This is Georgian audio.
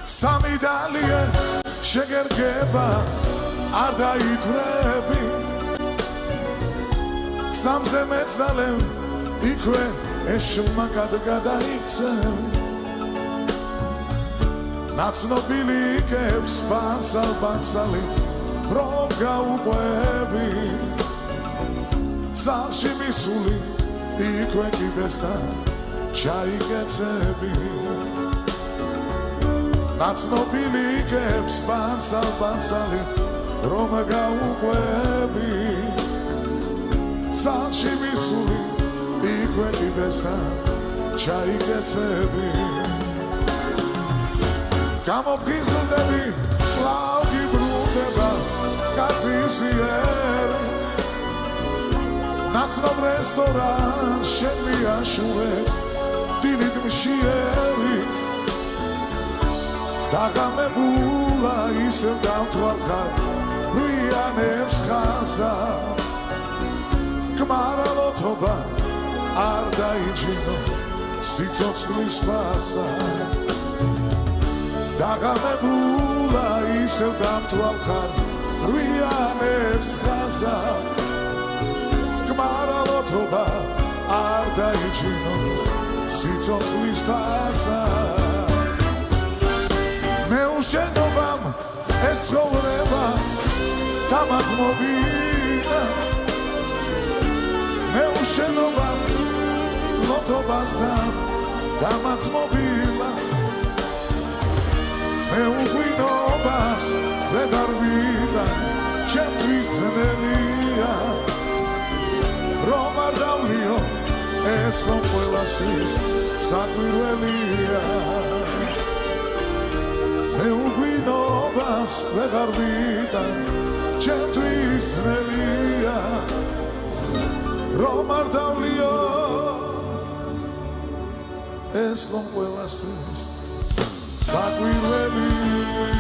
სამი დალია შეგერგება არ დაითვრები სამზე მეცდალევ იქვე ეშმაკად გადაიქცევ ნაცნობილი იქებს ბანსალი რომ გაუყვები სახლში მისული იქვე კიბესთან ჩაიგეცები ნაცნობილი იქებს ბანსალი რომ გაუყვები სახლში მისული იქვე კიბესთან ჩაიგეცები გამოფხიზლდები კვლავ გიბრუნდება კაცისიერი ნაცნობ რესტორანს შენ მიაშურებ დილით მშიერი დაღამებულა ისევ დავთვალხარ ბრიანებს ხაზა კმარალოთობა არ დაიჯინო სიცოცხლის ფასა დაღამებულა ისევ დავთვალხარ ბრიანებს ხაზა კმარალოთობა არ დაიჯინო სიცოცხლის ფასა მეუშენობამ ეს ცხოვრება დამათმობინა მეუშენობამ ლოთობასთან დამაცმობილა მეუღვინობას ვეღარ ვიტან ჩემთვის ძნელია რომ არ დავლიო ეს ხომ ყველასთვის საკვირველია მეუღვინობას ვეღარ ვიტან ჩემთვის ძნელია რომ არ დავლიო ეს ხომ ყველასთვის საკვირველია